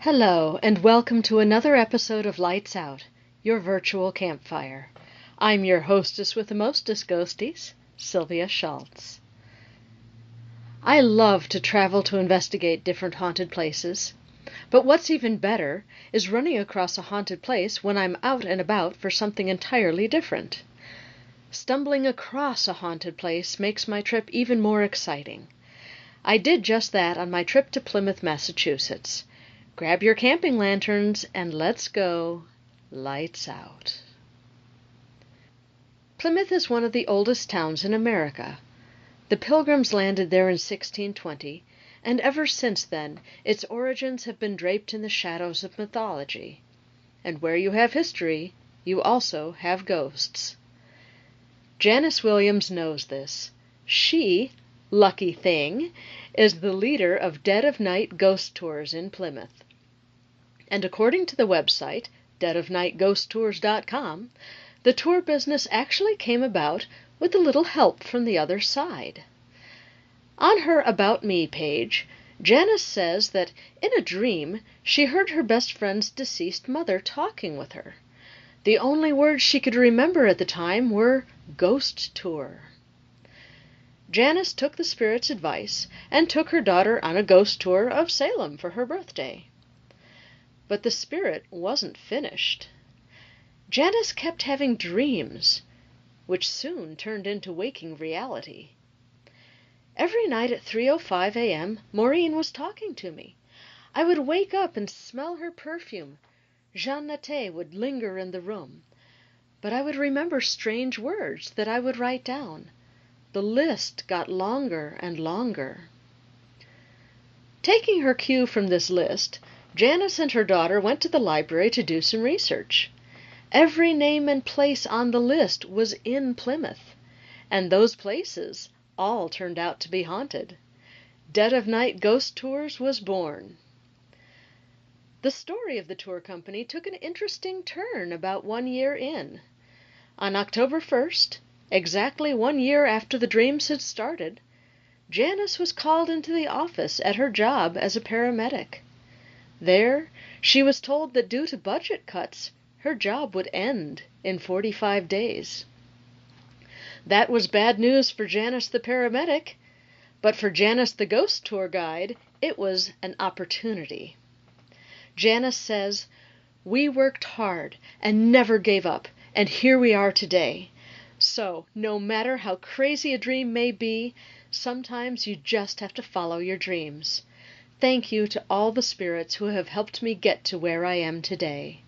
Hello, and welcome to another episode of Lights Out, your virtual campfire. I'm your hostess with the mostest ghosties, Sylvia Shults. I love to travel to investigate different haunted places, but what's even better is running across a haunted place when I'm out and about for something entirely different. Stumbling across a haunted place makes my trip even more exciting. I did just that on my trip to Plymouth, Massachusetts. Grab your camping lanterns and let's go lights out. Plymouth is one of the oldest towns in America. The Pilgrims landed there in 1620, and ever since then its origins have been draped in the shadows of mythology. And where you have history, you also have ghosts. Janice Williams knows this. She, lucky thing, is the leader of Dead of Night ghost tours in Plymouth. And according to the website, deadofnightghosttours.com, the tour business actually came about with a little help from the other side. On her About Me page, Janice says that in a dream she heard her best friend's deceased mother talking with her. The only words she could remember at the time were ghost tour. Janice took the spirit's advice and took her daughter on a ghost tour of Salem for her birthday. But the spirit wasn't finished. Janice kept having dreams, which soon turned into waking reality. Every night at 3:05 a.m., Maureen was talking to me. I would wake up and smell her perfume. Jean Naté would linger in the room. But I would remember strange words that I would write down. The list got longer and longer. Taking her cue from this list, Janice and her daughter went to the library to do some research. Every name and place on the list was in Plymouth, and those places all turned out to be haunted. Dead of Night Ghost Tours was born. The story of the tour company took an interesting turn about 1 year in. On October 1st, exactly 1 year after the dreams had started, Janice was called into the office at her job as a paramedic. There, she was told that due to budget cuts, her job would end in 45 days. That was bad news for Janice the paramedic, but for Janice the ghost tour guide, it was an opportunity. Janice says, "We worked hard and never gave up, and here we are today. So, no matter how crazy a dream may be, sometimes you just have to follow your dreams. Thank you to all the spirits who have helped me get to where I am today."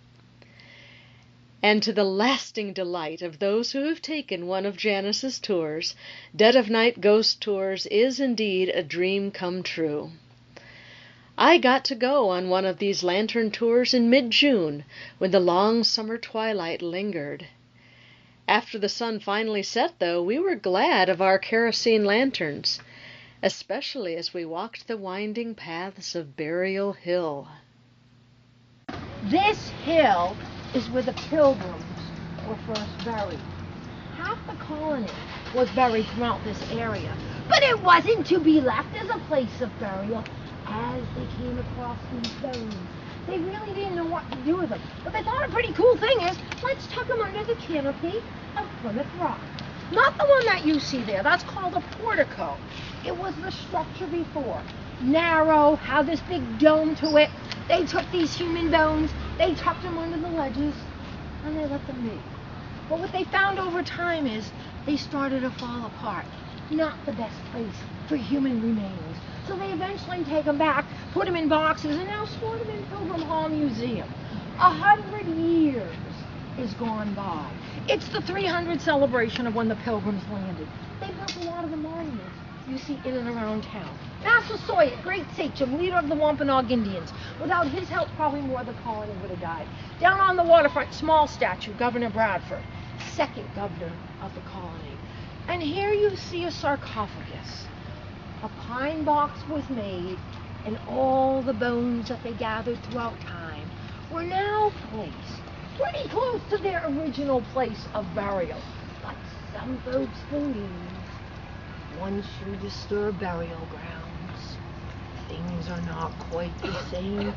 And to the lasting delight of those who have taken one of Janice's tours, Dead of Night Ghost Tours is indeed a dream come true. I got to go on one of these lantern tours in mid-June, when the long summer twilight lingered. After the sun finally set, though, we were glad of our kerosene lanterns, especially as we walked the winding paths of Burial Hill. This hill is where the Pilgrims were first buried. Half the colony was buried throughout this area, but it wasn't to be left as a place of burial as they came across these bones. They really didn't know what to do with them, but they thought a pretty cool thing is, let's tuck them under the canopy of Plymouth Rock. Not the one that you see there, that's called a portico. It was the structure before. Narrow, had this big dome to it. They took these human bones, they tucked them under the ledges, and they let them be. But what they found over time is they started to fall apart. Not the best place for human remains. So they eventually take them back, put them in boxes, and now store them in Pilgrim Hall Museum. 100 years is gone by. It's the 300 celebration of when the Pilgrims landed. They built a lot of the monuments you see in and around town. Massasoit, great sachem, leader of the Wampanoag Indians. Without his help, probably more of the colony would have died. Down on the waterfront, small statue, Governor Bradford, second governor of the colony. And here you see a sarcophagus. A pine box was made, and all the bones that they gathered throughout time were now placed pretty close to their original place of burial. But some folks believe once you disturb burial grounds, things are not quite the same.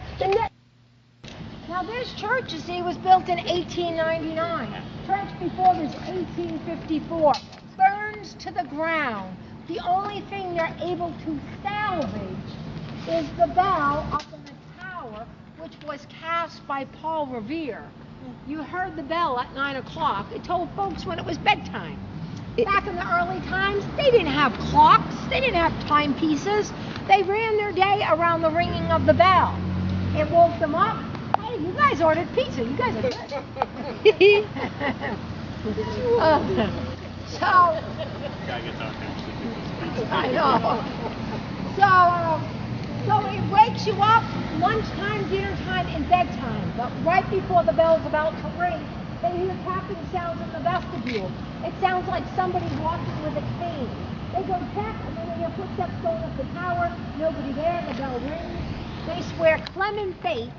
Now this church, you see, was built in 1899. Church before was 1854. Burns to the ground. The only thing they're able to salvage is the bell up in the tower, which was cast by Paul Revere. You heard the bell at 9 o'clock. It told folks when it was bedtime. Back in the early times, they didn't have clocks. They didn't have timepieces. They ran their day around the ringing of the bell. It woke them up. Hey, you guys ordered pizza. You guys are good. I know. So it wakes you up lunchtime, dinner time, and bedtime. But right before the bell's about to ring, they hear tapping sounds in the vestibule. It sounds like somebody walking with a cane. They go check, and then they hear footsteps going up the tower. Nobody there. The bell rings. They swear Clement Bates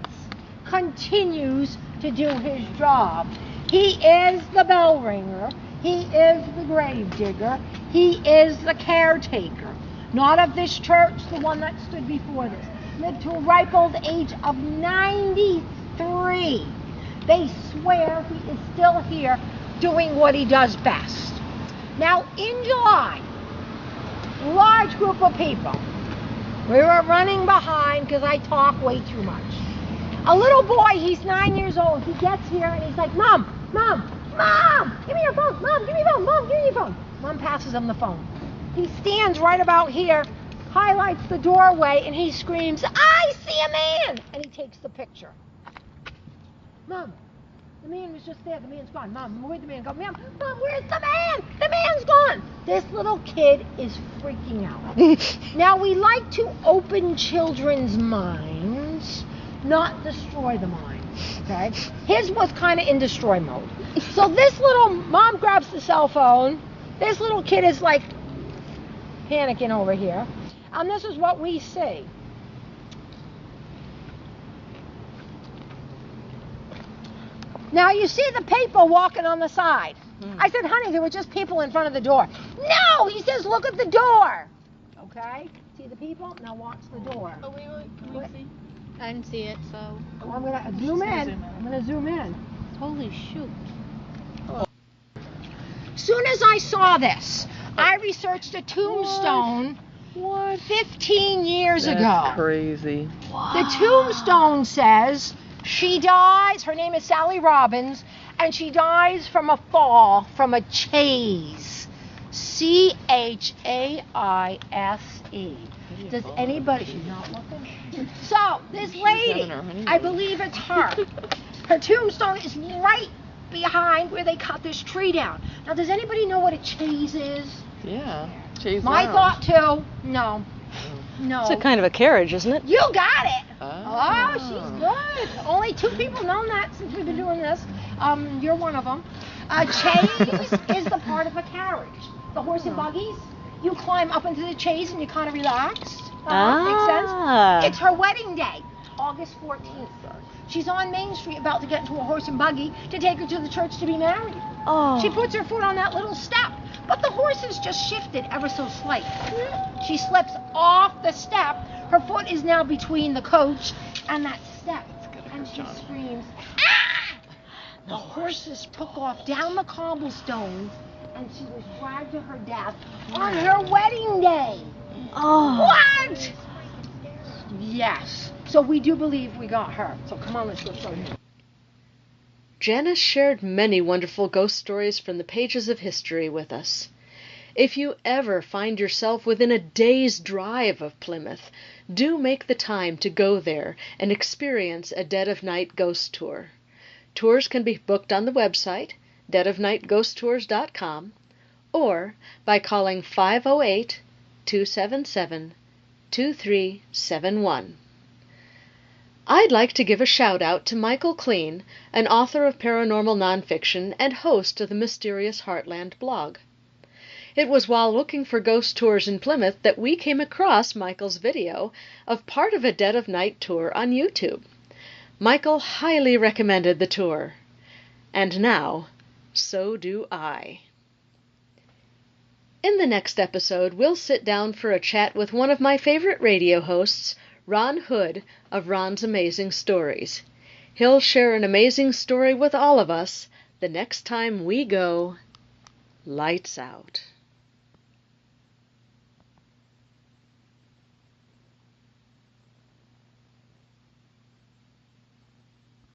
continues to do his job. He is the bell ringer. He is the grave digger. He is the caretaker. Not of this church, the one that stood before this. Lived to a ripe old age of 93. They swear he is still here doing what he does best. Now, in July, large group of people. We were running behind because I talk way too much. A little boy, he's 9 years old. He gets here and he's like, Mom, give me your phone. Mom, give me your phone. Mom, give me your phone. Mom passes him the phone. He stands right about here, highlights the doorway, and he screams, I see a man! And he takes the picture. Mom, the man was just there. The man's gone. Mom, where'd the man go? Mom, where's the man? The man's gone. This little kid is freaking out. Now, we like to open children's minds, not destroy the mind, okay? His was kind of in destroy mode. So this little, Mom grabs the cell phone. This little kid is like panicking over here. And this is what we see. Now you see the people walking on the side. I said, honey, there were just people in front of the door. No, he says, look at the door. Okay, see the people? Now watch the door. Oh, wait, can we see? I didn't see it, so. Oh, I'm gonna zoom in. I'm gonna zoom in. Holy shoot. Soon as I saw this, I researched a tombstone 15 years ago. That's crazy. The tombstone says she dies, her name is Sally Robbins, and she dies from a fall from a chaise. C-H-A-I-S-E. Does anybody, she's not looking? So, this lady, I believe it's her. Her tombstone is right behind where they cut this tree down. Now, does anybody know what a chaise is? Yeah. Chaise My lounge. thought too. No. No. It's a kind of a carriage, isn't it? You got it. Oh. She's good. Only 2 people know that since we've been doing this. You're one of them. A chaise is the part of a carriage. The horse and buggies. You climb up into the chaise and you kind of relax. Makes sense? It's her wedding day, August 14th. She's on Main Street about to get into a horse and buggy to take her to the church to be married. Oh. She puts her foot on that little step, but the horse has just shifted ever so slight. She slips off the step. Her foot is now between the coach and that step, and she screams, ah! The horses took off down the cobblestones, and she was dragged to her death on her wedding day. Oh. What? Yes. So we do believe we got her. So come on, let's go show you. Janice shared many wonderful ghost stories from the pages of history with us. If you ever find yourself within a day's drive of Plymouth, do make the time to go there and experience a Dead of Night ghost tour. Tours can be booked on the website, deadofnightghosttours.com, or by calling 508-277-2371. I'd like to give a shout-out to Michael Clean, an author of paranormal nonfiction and host of the Mysterious Heartland blog. It was while looking for ghost tours in Plymouth that we came across Michael's video of part of a Dead of Night tour on YouTube. Michael highly recommended the tour. And now, so do I. In the next episode, we'll sit down for a chat with one of my favorite radio hosts, Ron Hood of Ron's Amazing Stories. He'll share an amazing story with all of us the next time we go lights out.